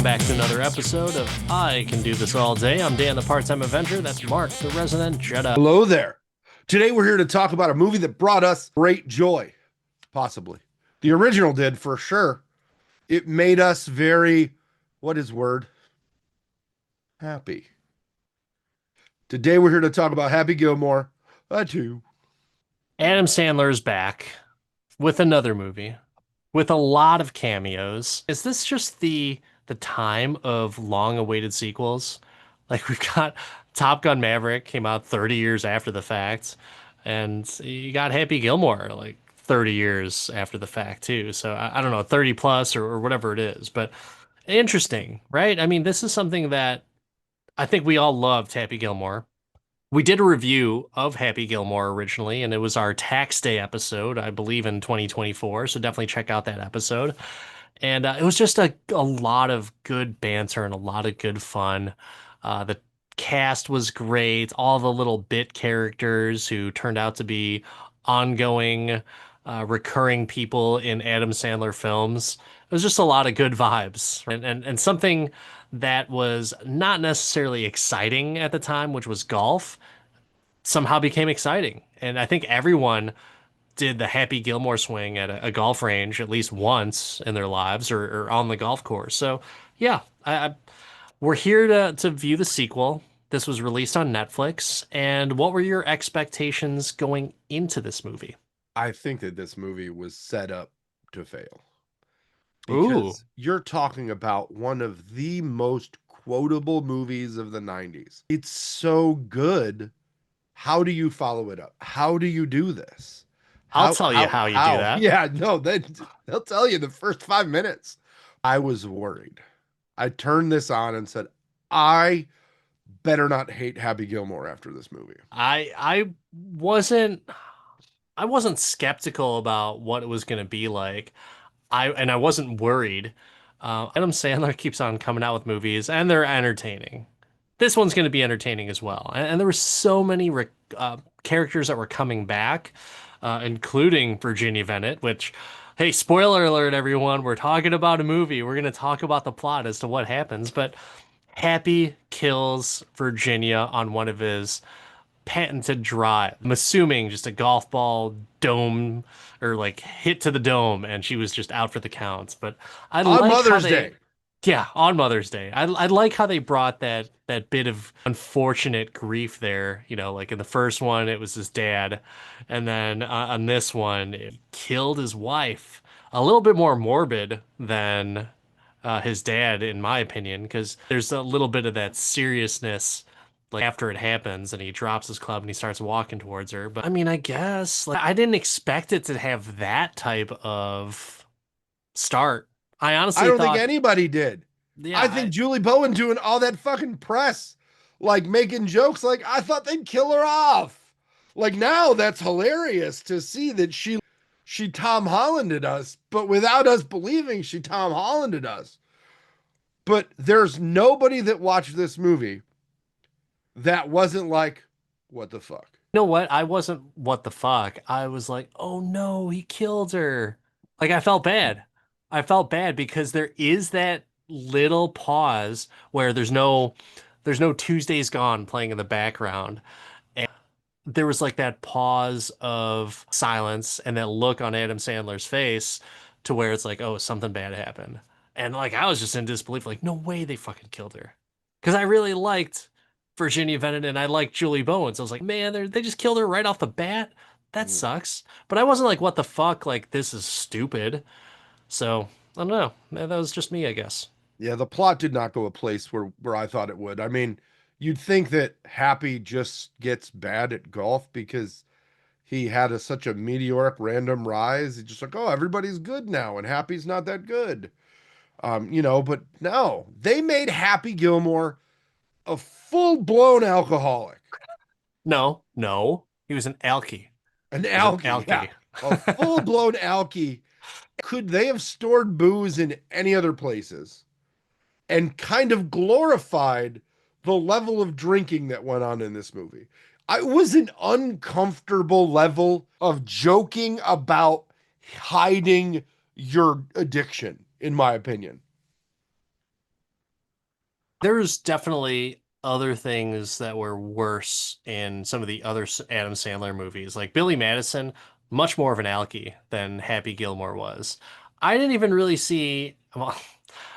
Welcome back to another episode of I Can Do This All Day. I'm Dan, the Part-Time Avenger. That's Mark, the Resident Jedi. Hello there. Today we're here to talk about a movie that brought us great joy, possibly. The original did, for sure. It made us very, what is word? Happy. Today we're here to talk about Happy Gilmore, too. Adam Sandler is back with another movie with a lot of cameos. Is this just the time of long-awaited sequels? Like we've got Top Gun Maverick came out 30 years after the fact, and you got Happy Gilmore like 30 years after the fact too. So I don't know, 30 plus or whatever it is, but interesting, right? I mean, this is something that I think we all loved Happy Gilmore. We did a review of Happy Gilmore originally, and it was our tax day episode, I believe in 2024. So definitely check out that episode. And it was just a lot of good banter and a lot of good fun. The cast was great. All the little bit characters who turned out to be ongoing, recurring people in Adam Sandler films. It was just a lot of good vibes, and something that was not necessarily exciting at the time, which was golf, somehow became exciting. And I think everyone did the Happy Gilmore swing at a golf range at least once in their lives or on the golf course. So yeah, we're here to view the sequel. This was released on Netflix. And what were your expectations going into this movie? I think that this movie was set up to fail. Ooh, Because you're talking about one of the most quotable movies of the 90s. It's so good. How do you follow it up? How do you do this? I'll tell you how you do that. Yeah, no, they'll tell you the first 5 minutes. I was worried. I turned this on and said, I better not hate Happy Gilmore after this movie. I wasn't I wasn't skeptical about what it was going to be like. I wasn't worried. Adam Sandler keeps on coming out with movies, and they're entertaining. This one's going to be entertaining as well. And there were so many characters that were coming back, including Virginia Bennett, which, hey, spoiler alert, everyone, we're talking about a movie. We're going to talk about the plot as to what happens. But Happy kills Virginia on one of his patented drive. I'm assuming just a golf ball dome or like hit to the dome, and she was just out for the count. But I On like how Mother's they, Day. yeah, on Mother's Day. I like how they brought that bit of unfortunate grief there. You know, like in the first one, it was his dad, and then on this one, it killed his wife. A little bit more morbid than his dad, in my opinion, because there's a little bit of that seriousness like after it happens and he drops his club and he starts walking towards her. But I mean, I guess like I didn't expect it to have that type of start. I I honestly don't think thought, anybody did. yeah, I think Julie Bowen doing all that fucking press, like making jokes, like I thought they'd kill her off. Like now that's hilarious to see that she Tom Hollanded us, but without us believing she Tom Hollanded us. But there's nobody that watched this movie that wasn't like, what the fuck? you know what? I wasn't what the fuck. I was like, oh no, he killed her. Like I felt bad. I felt bad because there is that little pause where there's no Tuesdays Gone playing in the background. There was like that pause of silence and that look on Adam Sandler's face to where it's like, oh, something bad happened. And like I was just in disbelief, like, no way they fucking killed her. Because I really liked Virginia Bennett and I liked Julie Bowen. So I was like, man, they just killed her right off the bat. That sucks. But I wasn't like, what the fuck? Like, this is stupid. So I don't know. That was just me, I guess. Yeah, the plot did not go a place where I thought it would. I mean, you'd think that Happy just gets bad at golf because he had such a meteoric random rise. It's just like, oh, everybody's good now, and Happy's not that good. But no, they made Happy Gilmore a full-blown alcoholic. No, no. He was an alkie. An He was an alky, yeah. alkie. A full-blown alky. Could they have stored booze in any other places and kind of glorified the level of drinking that went on in this movie? It was an uncomfortable level of joking about hiding your addiction, in my opinion. There's definitely other things that were worse in some of the other Adam Sandler movies. Like Billy Madison, much more of an alky than Happy Gilmore was. I didn't even really see, well,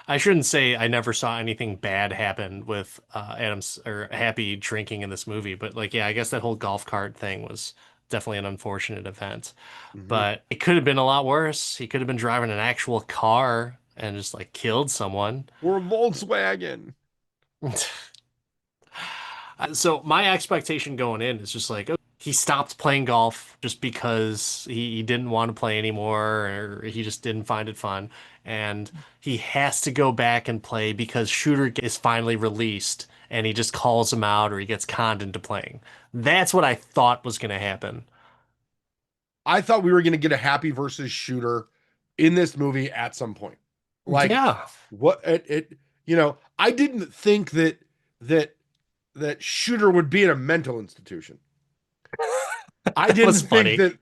I shouldn't say I never saw anything bad happen with Adams or Happy drinking in this movie, but like, yeah, I guess that whole golf cart thing was definitely an unfortunate event. Mhm. But it could have been a lot worse. He could have been driving an actual car and just like killed someone. Or a Volkswagen. So my expectation going in is just like, okay, he stopped playing golf just because he didn't want to play anymore, or he just didn't find it fun. And he has to go back and play because Shooter is finally released and he just calls him out or he gets conned into playing. That's what I thought was going to happen. I thought we were going to get a Happy versus Shooter in this movie at some point. Like Yeah, what I didn't think that that Shooter would be in a mental institution. I that was didn't think funny. that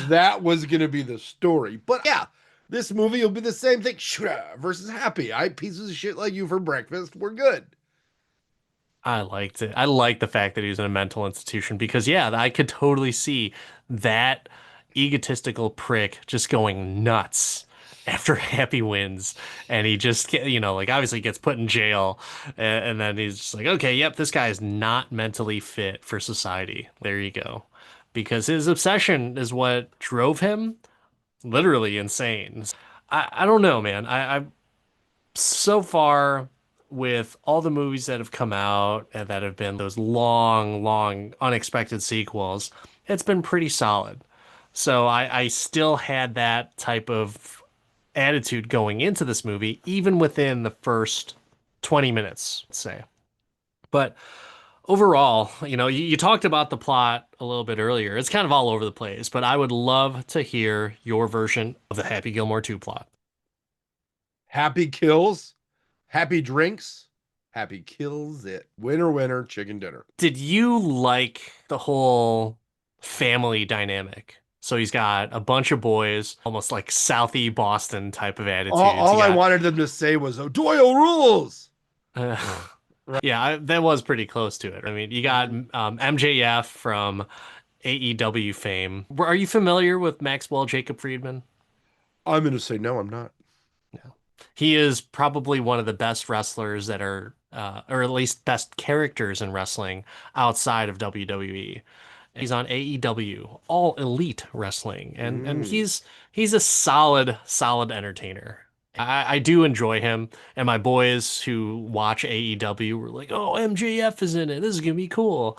that was going to be the story. But yeah, this movie will be the same thing. Shooter versus Happy. I pieces of shit like you for breakfast. We're good. I liked it. I liked the fact that he was in a mental institution because, yeah, I could totally see that egotistical prick just going nuts after Happy wins. And he just, like obviously gets put in jail. And then he's just like, okay, yep, this guy is not mentally fit for society. There you go. Because his obsession is what drove him literally insane. I don't know, man. I so far with all the movies that have come out and that have been those long, long, unexpected sequels, it's been pretty solid. So I still had that type of attitude going into this movie, even within the first 20 minutes, let's say. But overall, you talked about the plot a little bit earlier. It's kind of all over the place, but I would love to hear your version of the Happy Gilmore 2 plot. Happy kills, happy drinks, happy kills it. Winner, winner, chicken dinner. Did you like the whole family dynamic? So he's got a bunch of boys, almost like Southie Boston type of attitudes. You All I got, wanted them to say was O'Doyle rules. uh, Right. yeah, that was pretty close to it. I mean, you got Mhm. MJF from AEW fame. Are you familiar with Maxwell Jacob Friedman? I'm going to say no, I'm not. No. He is probably one of the best wrestlers that are, or at least best characters in wrestling outside of WWE. He's on AEW, All Elite Wrestling, and Mm. he's a solid entertainer. I do enjoy him, and my boys who watch AEW were like, "Oh, MJF is in it. This is gonna be cool."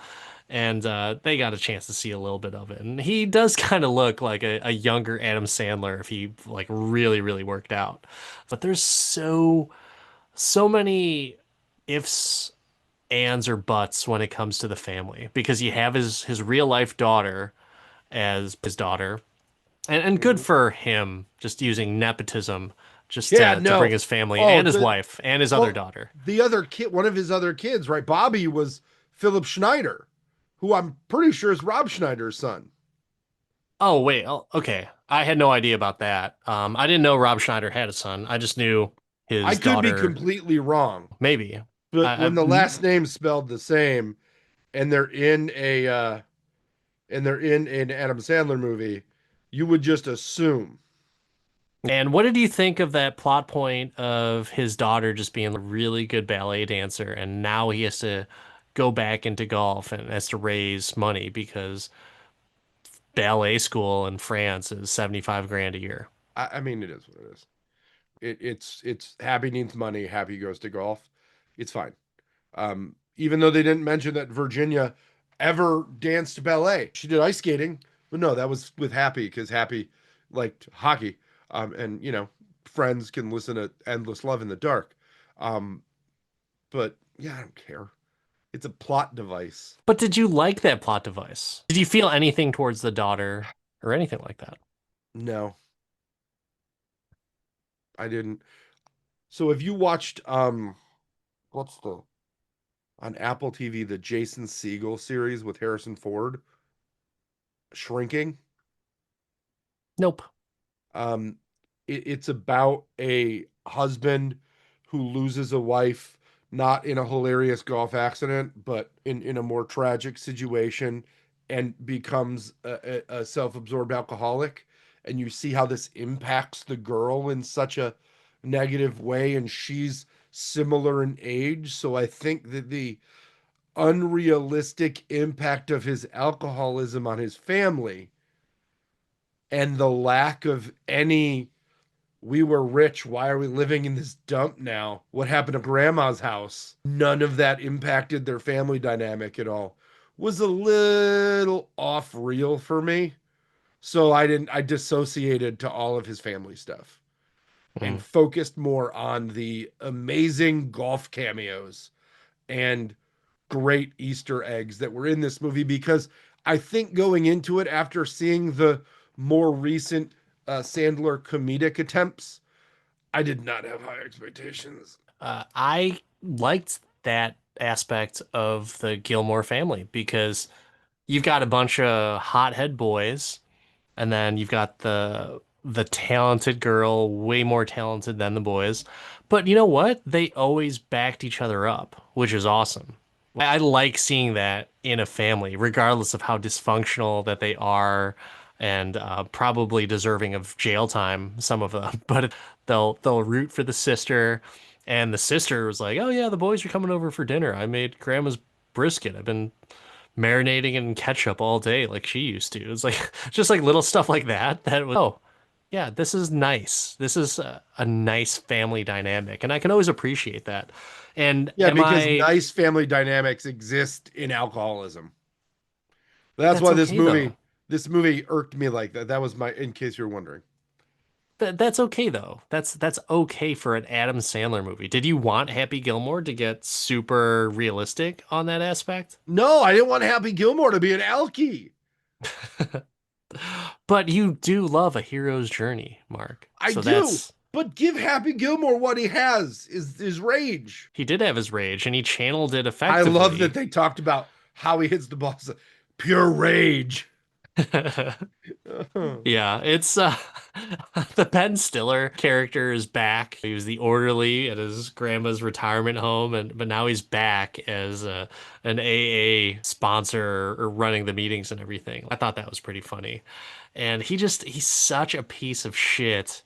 And they got a chance to see a little bit of it, and he does kind of look like a younger Adam Sandler if he like really worked out. But there's so many ifs, ands, or buts when it comes to the family because you have his real life daughter as his daughter, and good Mhm. for him just using nepotism just Yeah, to bring no. his family Oh, and his wife and his other well, daughter. the other kid, one of his other kids, right? Bobby was Philip Schneider, who I'm pretty sure is Rob Schneider's son. Oh wait, oh, okay. I had no idea about that. I didn't know Rob Schneider had a son. I just knew I his could be daughter. completely wrong, Maybe. but I when the last name's spelled the same and they're in an Adam Sandler movie, you would just assume. And what did you think of that plot point of his daughter just being a really good ballet dancer, and now he has to go back into golf and has to raise money because ballet school in France is 75 grand a year. I mean, it is what it is. It's Happy needs money. Happy goes to golf. It's fine. Even though they didn't mention that Virginia ever danced ballet, she did ice skating, but no, that was with Happy because Happy liked hockey. And friends can listen to "Endless Love in the Dark." Um, but yeah, I don't care. It's a plot device. But did you like that plot device? Did you feel anything towards the daughter or anything like that? No, I didn't. So have you watched what's the on Apple TV the Jason Segel series with Harrison Ford, Shrinking? Nope. It's about a husband who loses a wife not in a hilarious golf accident, but in a more tragic situation, and becomes a self-absorbed alcoholic. And you see how this impacts the girl in such a negative way, and she's similar in age. So I think that the unrealistic impact of his alcoholism on his family and the lack of any, we were rich, why are we living in this dump now? What happened to grandma's house? None of that impacted their family dynamic at all. Was a little off real for me. So I dissociated to all of his family stuff and Mm. focused more on the amazing golf cameos and great Easter eggs that were in this movie, because I think going into it after seeing the more recent Sandler comedic attempts, I did not have high expectations. I liked that aspect of the Gilmore family because you've got a bunch of hothead boys, and then you've got the talented girl, way more talented than the boys. But you know what? They always backed each other up, which is awesome. I like seeing that in a family, regardless of how dysfunctional that they are, and probably deserving of jail time, some of them. But they'll root for the sister, and the sister was like, "Oh yeah, the boys are coming over for dinner. I made grandma's brisket. I've been marinating in ketchup all day like she used to." It's like just like little stuff like that that was, oh, yeah, this is nice. This is a nice family dynamic, and I can always appreciate that. And Yeah, am because I nice family dynamics exist in alcoholism. That's That's why okay though. this movie irked me like that. That was my, in case you're wondering. That's okay though. That's okay for an Adam Sandler movie. Did you want Happy Gilmore to get super realistic on that aspect? No, I didn't want Happy Gilmore to be an alkie. But you do love a hero's journey, Mark. I So do, that's but give Happy Gilmore what he has, is his rage. he did have his rage and he channeled it I love that effectively. they talked about how he hits the ball. Pure rage. Yeah, it's the Ben Stiller character is back. He was the orderly at his grandma's retirement home, and but now he's back as an AA sponsor or running the meetings and everything. I thought that was pretty funny. And he's such a piece of shit,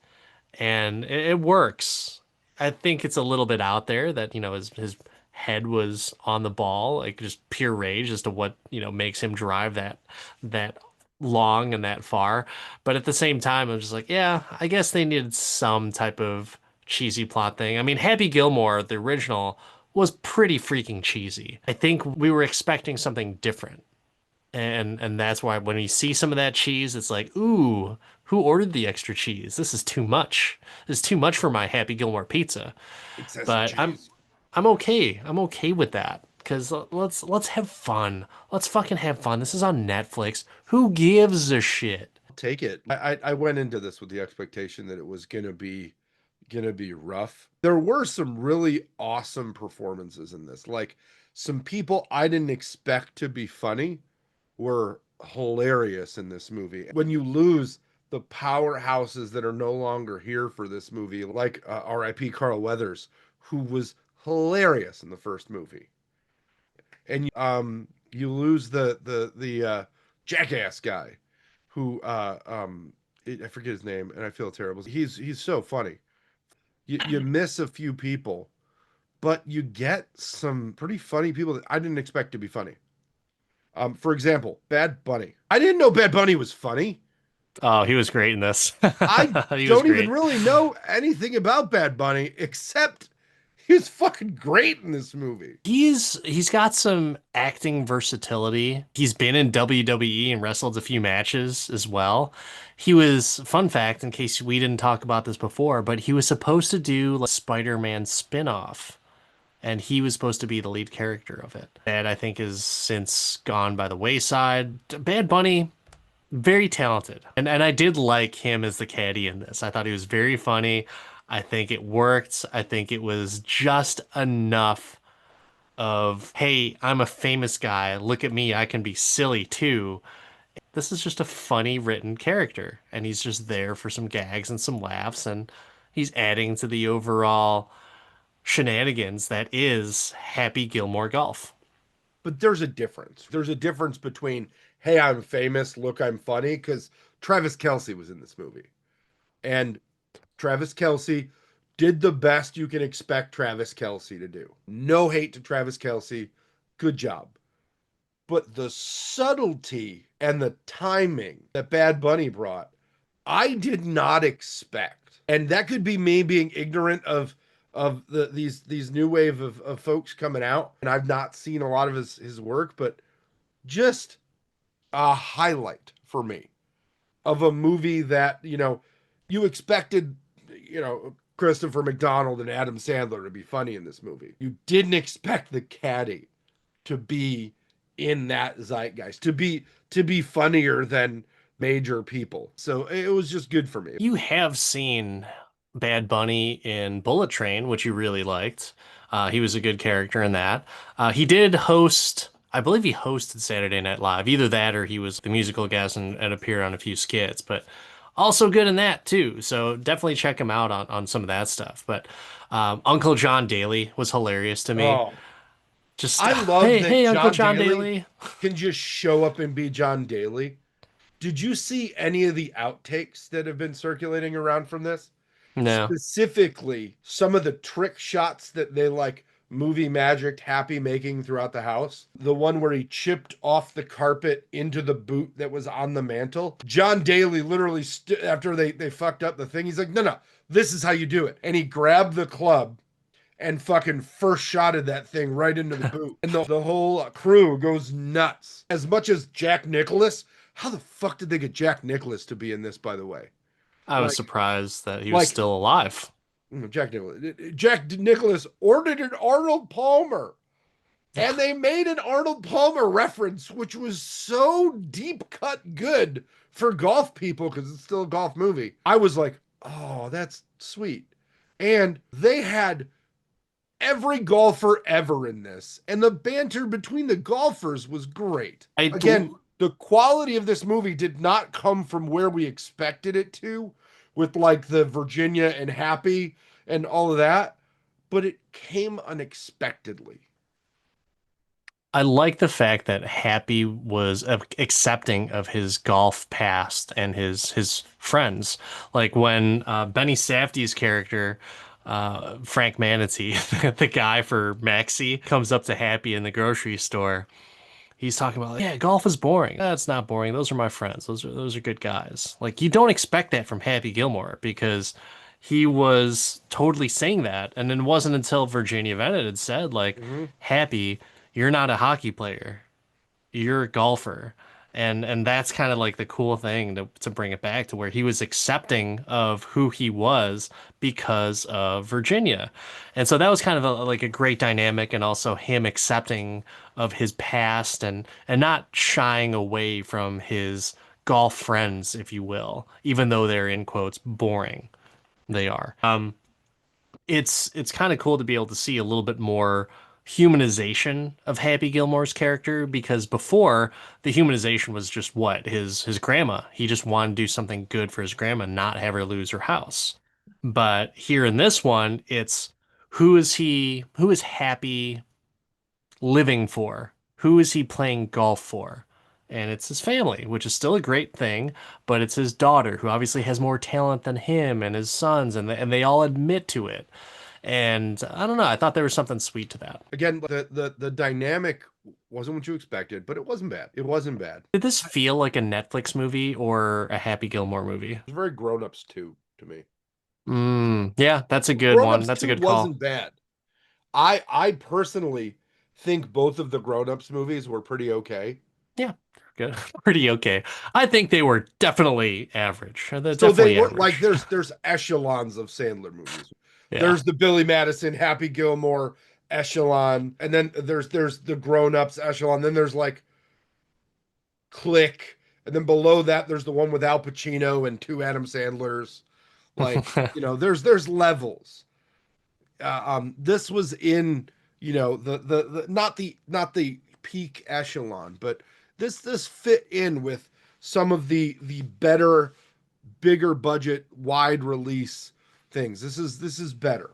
and it works. I think it's a little bit out there that, his head was on the ball, like just pure rage as to what, makes him drive that long and that far. But at the same time, I'm just like, yeah, I guess they needed some type of cheesy plot thing. I mean, Happy Gilmore, the original, was pretty freaking cheesy. I think we were expecting something different. And that's why when you see some of that cheese, it's like, ooh, who ordered the extra cheese? This is too much. This is too much for my Happy Gilmore pizza. Excessive But I'm cheese. I'm okay. I'm okay with that because let's have fun. Let's fucking have fun. This is on Netflix. Who gives a shit? Take it. I went into this with the expectation that it was gonna be rough. There were some really awesome performances in this. Like some people I didn't expect to be funny were hilarious in this movie. When you lose the powerhouses that are no longer here for this movie, like R.I.P. Carl Weathers, who was hilarious in the first movie, and you lose the jackass guy, who I forget his name, and I feel terrible. He's so funny. You miss a few people, but you get some pretty funny people that I didn't expect to be funny. For example, Bad Bunny. I didn't know Bad Bunny was funny. Oh, he was great in this. I He was don't even great. really know anything about Bad Bunny except he was fucking great in this movie. He's got some acting versatility. He's been in WWE and wrestled a few matches as well. He was, fun fact, in case we didn't talk about this before, but he was supposed to do like Spider-Man spin-off, and he was supposed to be the lead character of it. That I think is since gone by the wayside. Bad Bunny, very talented. And I did like him as the caddy in this. I thought he was very funny. I think it worked. I think it was just enough of, hey, I'm a famous guy. Look at me. I can be silly too. This is just a funny written character, and he's just there for some gags and some laughs, and he's adding to the overall shenanigans that is Happy Gilmore Golf. But there's a difference. There's a difference between, hey, I'm famous, look, I'm funny, because Travis Kelce was in this movie. And Travis Kelce did the best you can expect Travis Kelce to do. No hate to Travis Kelce. Good job. But the subtlety and the timing that Bad Bunny brought, I did not expect. And that could be me being ignorant of these new wave of folks coming out. And I've not seen a lot of his work, but just a highlight for me of a movie that, you expected, Christopher McDonald and Adam Sandler to be funny in this movie. You didn't expect the caddy to be in that zeitgeist, to be funnier than major people. So it was just good for me. You have seen Bad Bunny in Bullet Train, which you really liked. He was a good character in that. He did host, I believe he hosted Saturday Night Live. Either that or he was the musical guest and appeared on a few skits, but also good in that too. So definitely check him out on some of that stuff. But Uncle John Daly was hilarious to me. Oh, Just, I love hey, that hey, Uncle John John Daly Daly. can just show up and be John Daly. Did you see any of the outtakes that have been circulating around from this? No. Specifically, some of the trick shots that they like movie magic Happy making throughout the house. The one where he chipped off the carpet into the boot that was on the mantle. John Daly literally, after they fucked up the thing, he's like, no, no, this is how you do it. And he grabbed the club and fucking first shotted that thing right into the boot. And the whole crew goes nuts. As much as Jack Nicholas, how the fuck did they get Jack Nicholas to be in this, by the way? I was Like, surprised that he was like still alive. Jack Nicholas ordered an Arnold Palmer, and they made an Arnold Palmer reference, which was so deep cut good for golf people because it's still a golf movie. I was like, oh, that's sweet. And they had every golfer ever in this, and the banter between the golfers was great. I Again, the quality of this movie did not come from where we expected it to, with like the Virginia and Happy and all of that, but it came unexpectedly. I like the fact that Happy was accepting of his golf past and his friends. Like when Benny Safdie's character, Frank Manatee, the guy for Maxie, comes up to Happy in the grocery store. He's talking about, like, yeah, golf is boring. That's not boring. Those are my friends. Those are good guys. Like you don't expect that from Happy Gilmore because he was totally saying that, and then it wasn't until Virginia Bennett had said, like, Mhm. Happy, you're not a hockey player, you're a golfer. And that's kind of like the cool thing to bring it back to where he was accepting of who he was because of Virginia. And so that was kind of like a great dynamic and also him accepting of his past and not shying away from his golf friends, if you will, even though they're in quotes boring. They are. It's kind of cool to be able to see a little bit more humanization of Happy Gilmore's character because before the humanization was just what his grandma. He just wanted to do something good for his grandma, not have her lose her house. But here in this one, it's who is Happy living for? Who is he playing golf for? And it's his family, which is still a great thing, but it's his daughter who obviously has more talent than him and his sons, and they all admit to it. And I don't know, I thought there was something sweet to that. Again, the dynamic wasn't what you expected, but it wasn't bad. It wasn't bad. Did this feel like a Netflix movie or a Happy Gilmore movie? It was very Grown Ups 2 to me. Yeah, that's a good Grown one. Ups That's a 2 good call. wasn't bad. I personally think both of the Grown Ups movies were pretty okay. Yeah, good. Pretty okay. I think they were definitely average. They're So they definitely were like, average. there's echelons of Sandler movies. Yeah. There's the Billy Madison, Happy Gilmore echelon, and then there's the Grown Ups echelon. Then there's like Click, and then below that there's the one with Al Pacino and two Adam Sandlers. Like, there's levels. This was in, the not the peak echelon, but this fit in with some of the better, bigger budget, wide release things. This is better.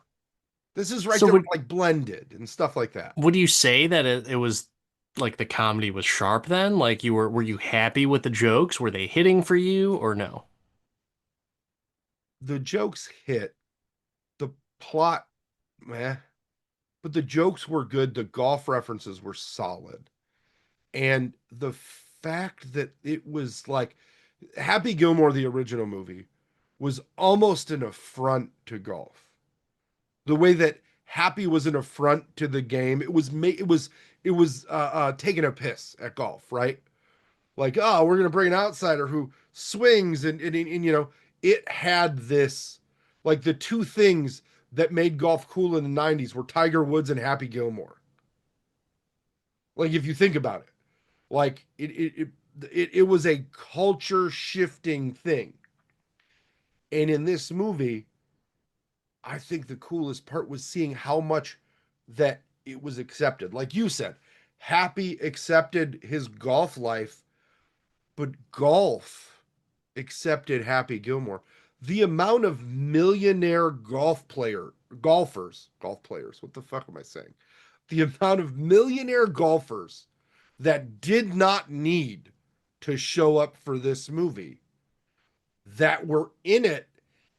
This is right So there with like blended and stuff like that. would you say that it was like the comedy was sharp then? Like were you happy with the jokes? Were they hitting for you or no? The jokes hit, the plot, meh, but the jokes were good. The golf references were solid. And the fact that it was like Happy Gilmore, the original movie, was almost an affront to golf. The way that Happy was an affront to the game, it was taking a piss at golf, right? Like, oh, we're gonna bring an outsider who swings and you know, it had this like the two things that made golf cool in the 90s were Tiger Woods and Happy Gilmore. Like if you think about it, like it was a culture shifting thing. And in this movie, I think the coolest part was seeing how much that it was accepted. Like you said, Happy accepted his golf life, but golf accepted Happy Gilmore. The amount of millionaire golf players, what the fuck am I saying? The amount of millionaire golfers that did not need to show up for this movie that were in it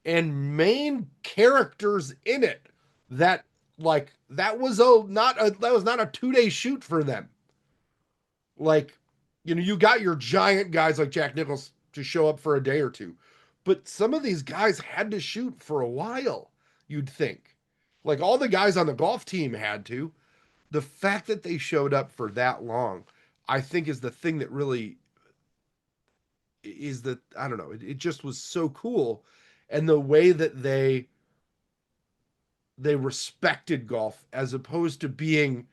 and main characters in it that like that was not a 2 day shoot for them. Like, you know, you got your giant guys like Jack Nichols to show up for a day or two, but some of these guys had to shoot for a while. You'd think, like all the guys on the golf team had to. The fact that they showed up for that long, I think, is the thing that really is that I don't know. It just was so cool, and the way that they respected golf as opposed to being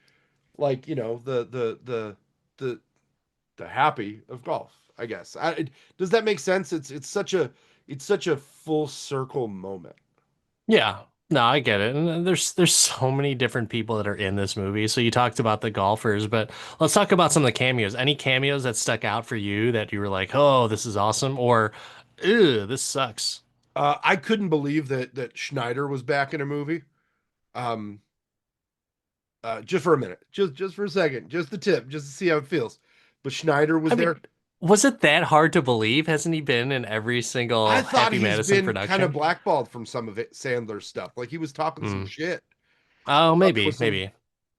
like you know the the happy of golf. I guess. Does that make sense? It's such a full circle moment. Yeah. No, I get it. And there's so many different people that are in this movie. So you talked about the golfers, but let's talk about some of the cameos. Any cameos that stuck out for you that you were like, "Oh, this is awesome," or "Ew, this sucks." I couldn't believe that Schneider was back in a movie. Um, just for a minute, just for a second, just the tip, just to see how it feels. But Schneider I was mean, there. was it that hard to believe? Hasn't he been in every I single thought Happy he's Madison been kind of production? blackballed from some of it, Sandler's stuff. Like he was talking some Hmm. shit. Oh, Thought there maybe, was some. maybe.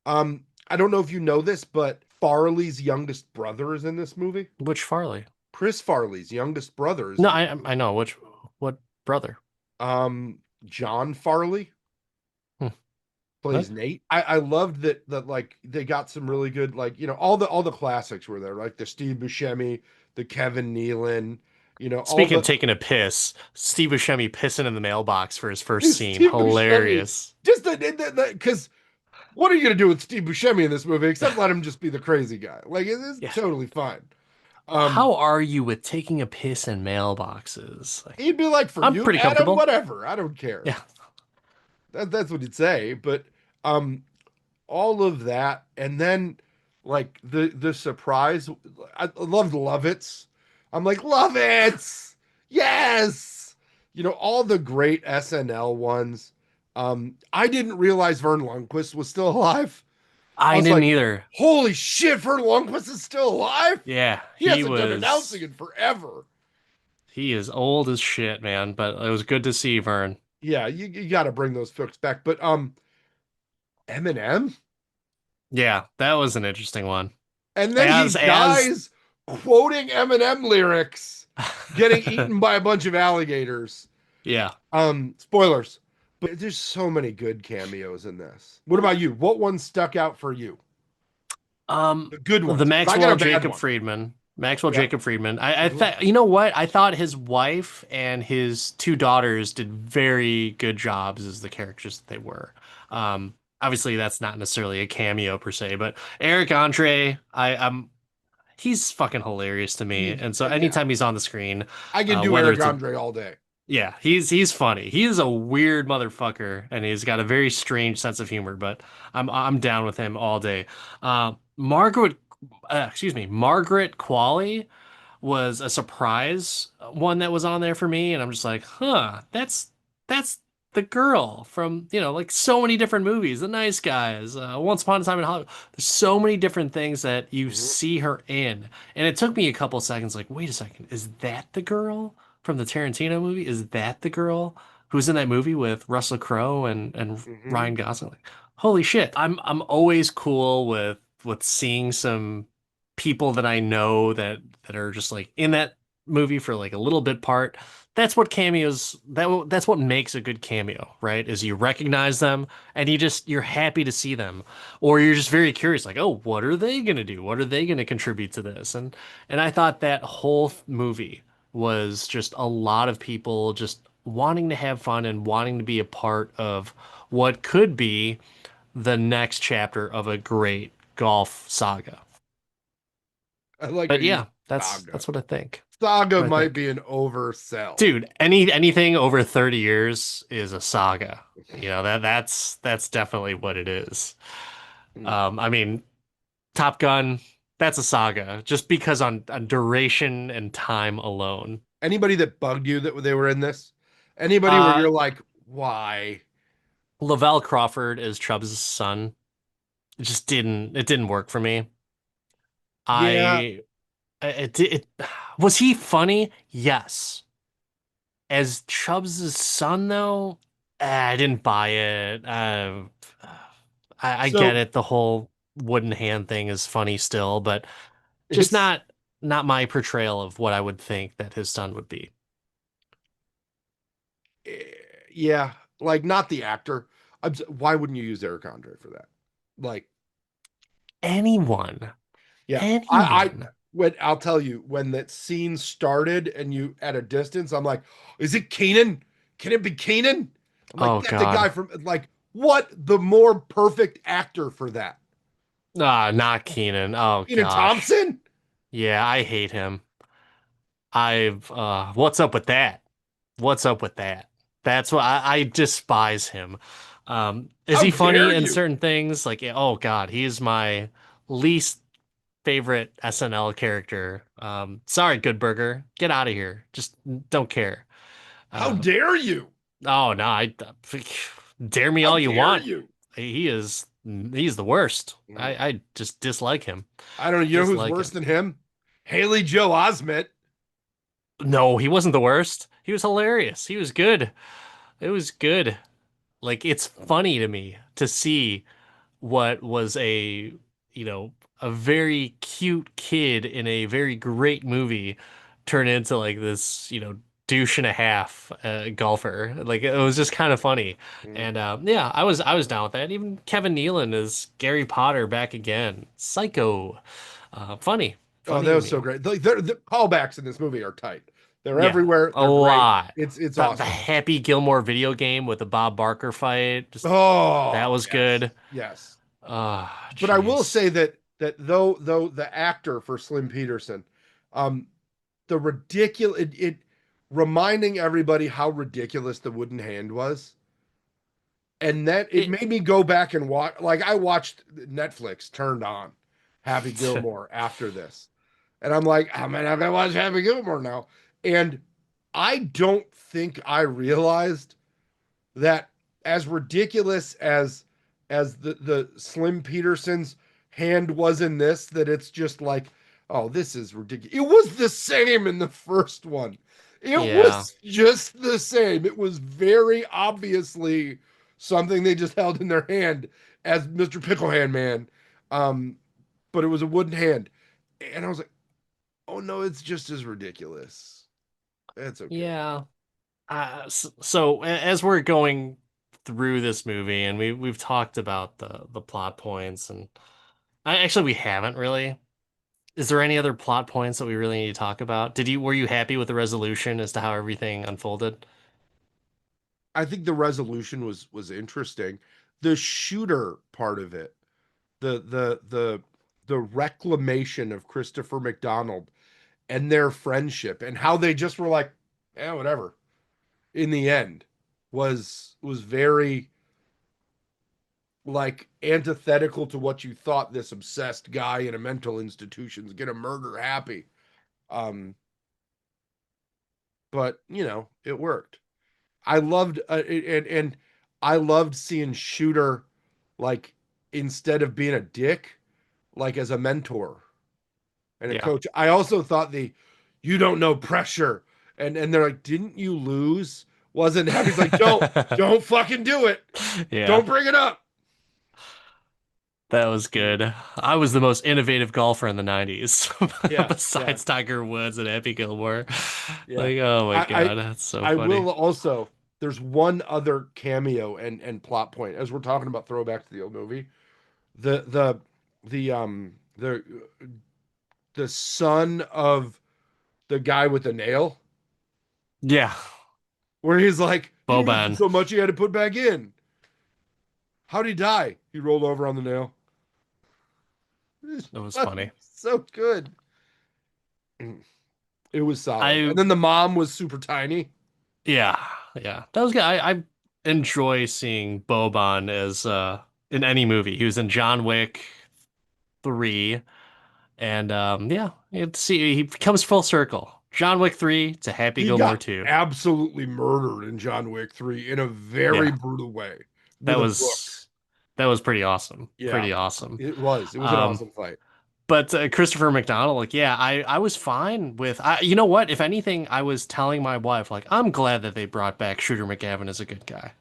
I don't know if you know this, but Farley's youngest brother is in this movie. Which Farley? Chris Farley's youngest brother is No, in. I know which what brother. John Farley Hmm. plays What? Nate. I loved that like they got some really good like you know all the classics were there like the Steve Buscemi, the Kevin Nealon, you know all Speaking of the taking a piss, Steve Buscemi pissing in the mailbox for his first scene. Steve Buscemi. Hilarious. Just the because what are you gonna do with Steve Buscemi in this movie except let him just be the crazy guy? Like it is Yeah. totally fine. Um, How are you with taking a piss in mailboxes? Like, he'd be like, for I'm you, pretty Adam, comfortable. whatever. I don't care. Yeah. That's what he'd say. But um, all of that, and then like the surprise. I loved Lovitz. I'm like Lovitz, yes. You know all the great SNL ones. I didn't realize Vern Lundquist was still alive. I I was didn't like, either. holy shit, Vern Lundquist is still alive. Yeah, He hasn't done announcing in forever. he is old as shit, man, but it was good to see Vern. Yeah, you got to bring those folks back. But Eminem, Yeah, that was an interesting one. and then he As dies quoting Eminem lyrics, getting eaten by a bunch of alligators. yeah. Spoilers. But there's so many good cameos in this. What about you? What one stuck out for you? The good The ones. I got Maxwell a bad Jacob one. Friedman. Maxwell Yeah. Jacob Friedman. I thought, you know what? I thought his wife and his two daughters did very good jobs as the characters that they were. Obviously, that's not necessarily a cameo per se, but Eric Andre, he's fucking hilarious to me. And so Yeah. anytime he's on the screen, I can do whether Eric it's a Andre all day. yeah, he's funny. He is a weird motherfucker, and he's got a very strange sense of humor. But I'm down with him all day. Margaret Qualley was a surprise one that was on there for me, and I'm just like, huh, that's the girl from, like so many different movies, The Nice Guys, Once Upon a Time in Hollywood. There's so many different things that you Mhm. see her in. And it took me a couple seconds, like, wait a second, is that the girl from the Tarantino movie? Is that the girl who's in that movie with Russell Crowe and Mhm. Ryan Gosling? Like, holy shit. I'm always cool with seeing some people that I know that are just like in that movie for like a little bit part. That's what cameos that's what makes a good cameo, right? Is you recognize them and you're happy to see them, or you're just very curious, like, oh, what are they gonna do? What are they gonna contribute to this? And I thought that whole movie was just a lot of people just wanting to have fun and wanting to be a part of what could be the next chapter of a great golf saga. I like how But you use yeah, that's saga. that's what I think. Saga What I might think. be an oversell. Dude, anything over 30 years is a saga. That's definitely what it is. Mm. I mean, Top Gun, that's a saga just because on duration and time alone. Anybody that bugged you that they were in this? Anybody where Uh you're like, why? Lavelle Crawford is Chubbs' son. It didn't work for me. Yeah. I it was he funny? Yes. As Chubbs' son, though, I didn't buy it. I get So it. The whole wooden hand thing is funny still, but just it's not my portrayal of what I would think that his son would be. eh, yeah, like not the actor. Why wouldn't you use Eric Andre for that? Like, Anyone, yeah, I anyone. when I'll tell you when that scene started and you at a distance, I'm like, is it Keenan? Can it be Keenan? I'm like, Oh that's the guy God. from like what the more perfect actor for that? Not Keenan. Oh Keenan gosh. Thompson? Yeah, I hate him. What's up with that? What's up with that? That's what I despise him. Is How he dare funny in you? certain things? Like, oh God, he is my least favorite SNL character. Sorry, Good Burger, get out of here. Just don't care. How Uh, dare you? oh no, I dare me How all you dare want. you? He's the worst. I just dislike him. I don't know. You know who's Dislike worse him. than him? Haley Joe Osment. No, he wasn't the worst. He was hilarious. He was good. It was good. Like it's funny to me to see what was a very cute kid in a very great movie turn into like this, douche and a half golfer. Like it was just kind of funny. Mm. And yeah, I was down with that. Even Kevin Nealon is Gary Potter back again. Psycho. Funny. Oh, Funny that to was so me. great. Like the callbacks in this movie are tight. They're Yeah, everywhere. a They're great. lot. It's The awesome. Happy Gilmore video game with the Bob Barker fight, just that Oh, was yes. good. Yes. Ah, But I will jeez. say that though the actor for Slim Peterson, um, the ridiculous it reminding everybody how ridiculous the wooden hand was. And that it It, made me go back and watch like I watched Netflix turned on Happy Gilmore after this. And I'm like, oh man, I'm gonna watch Happy Gilmore now. And I don't think I realized that as ridiculous as the Slim Peterson's hand was in this, that it's just like, oh, this is ridiculous. It was the same in the first one. It yeah, was just the same. It was very obviously something they just held in their hand as Mr. Picklehand Man. Um, but it was a wooden hand. And I was like, oh no, it's just as ridiculous. It's okay. yeah. So as we're going through this movie, and we've talked about the plot points, and we haven't really. Is there any other plot points that we really need to talk about? Were you happy with the resolution as to how everything unfolded? I think the resolution was interesting. The shooter part of it, the reclamation of Christopher McDonald and their friendship and how they just were like, yeah, whatever. In the end, was very like antithetical to what you thought this obsessed guy in a mental institution's gonna murder happy. Um, but it worked. I loved and I loved seeing Shooter like instead of being a dick, like as a mentor and a Yeah. coach. I also thought the you don't know pressure and they're like, didn't you lose? Wasn't happy. He's like, don't fucking do it. Yeah. Don't bring it up. That was good. I was the most innovative golfer in the 90s, Yeah, yeah, besides Tiger Woods and Happy Gilmore. yeah. Like, oh my I God, that's so I funny. will also. There's one other cameo and plot point as we're talking about throwback to the old movie. The son of the guy with the nail, Yeah, where he's like he lifted Boban. so much he had to put back in. How'd he die? He rolled over on the nail. It's That was fucking funny. so good. It was solid. I And then the mom was super tiny. Yeah, yeah, that was good. I enjoy seeing Boban as in any movie. He was in John Wick 3, and yeah, it's see he comes full circle. John Wick 3 to Happy He Gilmore got 2. absolutely murdered in John Wick 3 in a very Yeah, brutal way that with a book. was that was pretty awesome. Yeah, Pretty awesome. it was. It was an Um, awesome fight. but Christopher McDonald, like, yeah, I was fine with. You know what? If anything, I was telling my wife, like, I'm glad that they brought back Shooter McGavin as a good guy,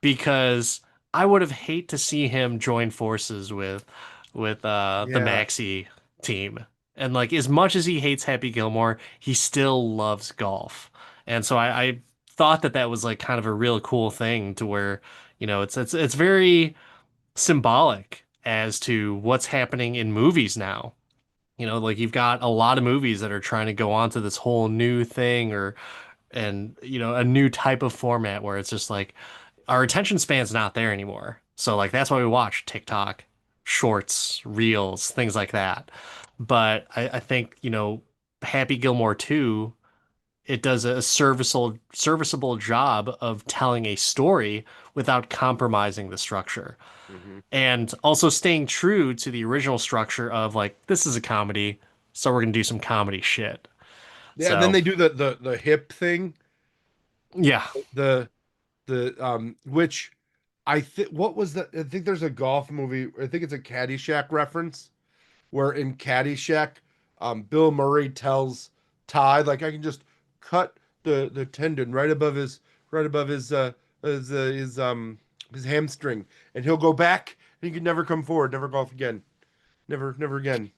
because I would have hate to see him join forces with the Yeah. Maxi team. And like as much as he hates Happy Gilmore, he still loves golf. And so I thought that that was like kind of a real cool thing to where, it's very symbolic as to what's happening in movies now. Like you've got a lot of movies that are trying to go on to this whole new thing or and a new type of format where it's just like our attention span's not there anymore. So like that's why we watch TikTok, shorts, reels, things like that. But I think, Happy Gilmore 2, it does a serviceable job of telling a story without compromising the structure. Hmm. And also staying true to the original structure of like, this is a comedy, so we're gonna do some comedy shit. Yeah, and then So they do the hip thing, yeah, the which I think what was that? I think there's a golf movie. I think it's a Caddyshack reference where in Caddyshack, Bill Murray tells Todd like I can just cut the tendon right above his hamstring, and he'll go back and he can never come forward, never golf again, never again.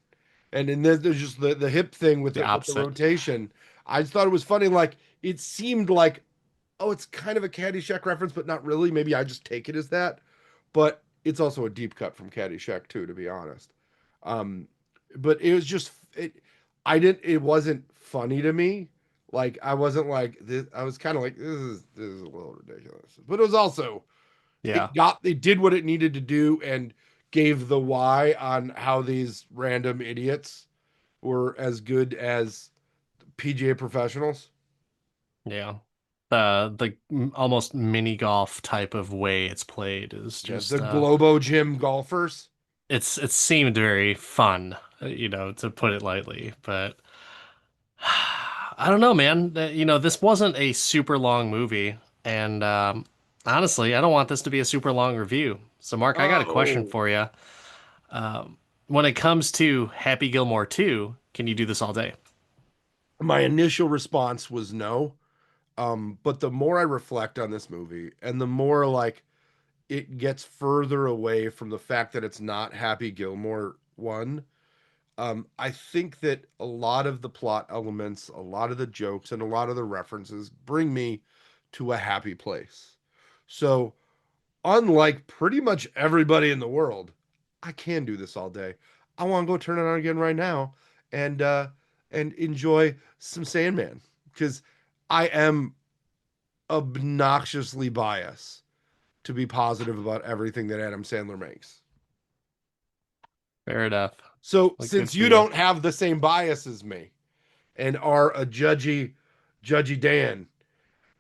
And then there's just the hip thing the with the opposite. rotation. I just thought it was funny. Like it seemed like, oh, it's kind of a Caddyshack reference, but not really. Maybe I just take it as that. But it's also a deep cut from Caddyshack too, to be honest. Um, but it was just it. I didn't. It wasn't funny to me. Like I wasn't like this. I was kind of like this is a little ridiculous. But it was also Yeah. it did what it needed to do and gave the why on how these random idiots were as good as PGA professionals. Yeah. Almost mini golf type of way it's played is Yeah, just the Globo Gym golfers. it seemed very fun, to put it lightly, but I don't know, man. This wasn't a super long movie, and honestly, I don't want this to be a super long review. So, Mark, I got a question Oh, for you. When it comes to Happy Gilmore 2, can you do this all day? my initial response was no. But the more I reflect on this movie and the more like it gets further away from the fact that it's not Happy Gilmore one, I think that a lot of the plot elements, a lot of the jokes, and a lot of the references bring me to a happy place. So, unlike pretty much everybody in the world, I can do this all day. I want to go turn it on again right now and enjoy some Sandman because I am obnoxiously biased to be positive about everything that Adam Sandler makes. Fair enough. So Like, good since for you you. don't have the same bias as me and are a judgy Dan,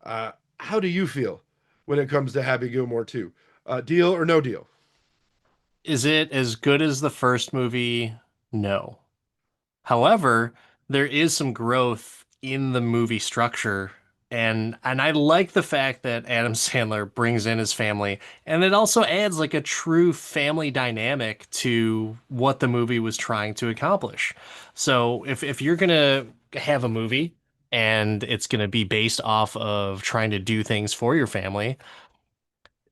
uh, how do you feel when it comes to Happy Gilmore 2? Deal or no deal? Is it as good as the first movie? No. However, there is some growth in the movie structure And I like the fact that Adam Sandler brings in his family, and it also adds like a true family dynamic to what the movie was trying to accomplish. So if you're gonna have a movie and it's gonna be based off of trying to do things for your family,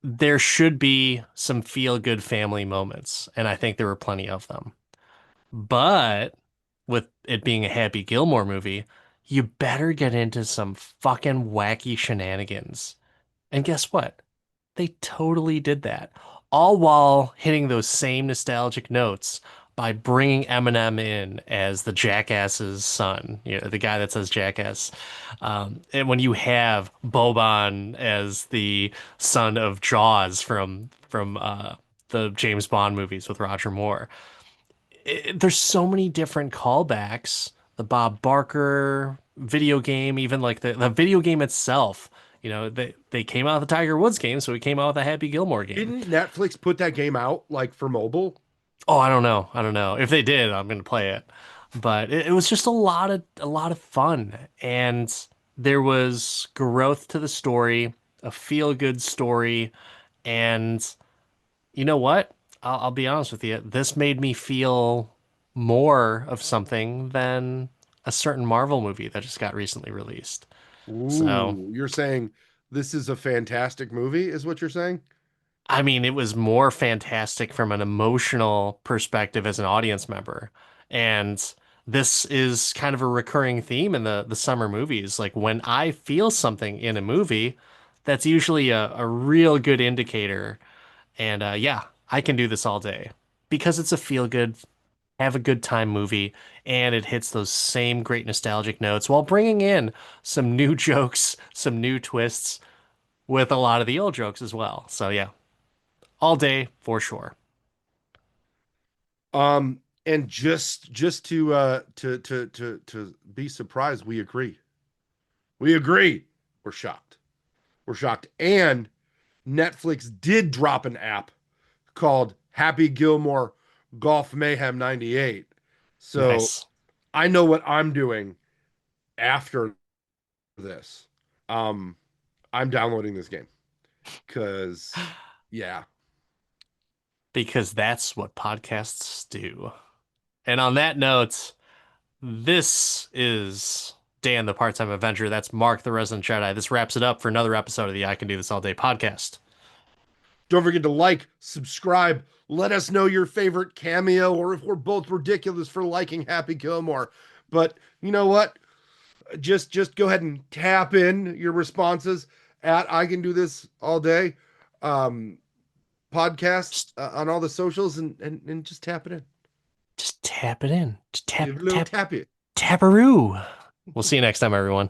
there should be some feel-good family moments, and I think there were plenty of them. But with it being a Happy Gilmore movie, you better get into some fucking wacky shenanigans. And guess what? They totally did that. All while hitting those same nostalgic notes by bringing Eminem in as the Jackass's son, the guy that says Jackass. And when you have Boban as the son of Jaws from the James Bond movies with Roger Moore, there's so many different callbacks. The Bob Barker video game, even like the video game itself. They came out with the Tiger Woods game, so we came out with a Happy Gilmore game. Didn't Netflix put that game out like for mobile? Oh, I don't know. I don't know. If they did, I'm gonna play it. But it was just a lot of fun. And there was growth to the story, a feel-good story, and you know what? I'll be honest with you. This made me feel more of something than a certain Marvel movie that just got recently released. So, Ooh, you're saying this is a fantastic movie, is what you're saying? I mean, it was more fantastic from an emotional perspective as an audience member. And this is kind of a recurring theme in the summer movies. Like when I feel something in a movie, that's usually a real good indicator. And yeah, I can do this all day because it's a feel good, have a good time movie, and it hits those same great nostalgic notes while bringing in some new jokes, some new twists with a lot of the old jokes as well. So yeah, all day for sure. And just to be surprised, we agree. We agree. We're shocked. We're shocked. And Netflix did drop an app called Happy Gilmore Golf Mayhem 98. So Nice. I know what I'm doing after this. Um, I'm downloading this game because, yeah. Because that's what podcasts do. And on that note, this is Dan, the Part-Time Avenger. That's Mark, the Resident Jedi. This wraps it up for another episode of the I Can Do This All Day podcast. Don't forget to like, subscribe, let us know your favorite cameo or if we're both ridiculous for liking Happy Gilmore. But you know what? Just go ahead and tap in your responses at I Can Do This All Day podcast Just, on all the socials and just tap it in. just tap it in. Just tap, Give it a little tap, tap it. taparoo. We'll see you next time, everyone.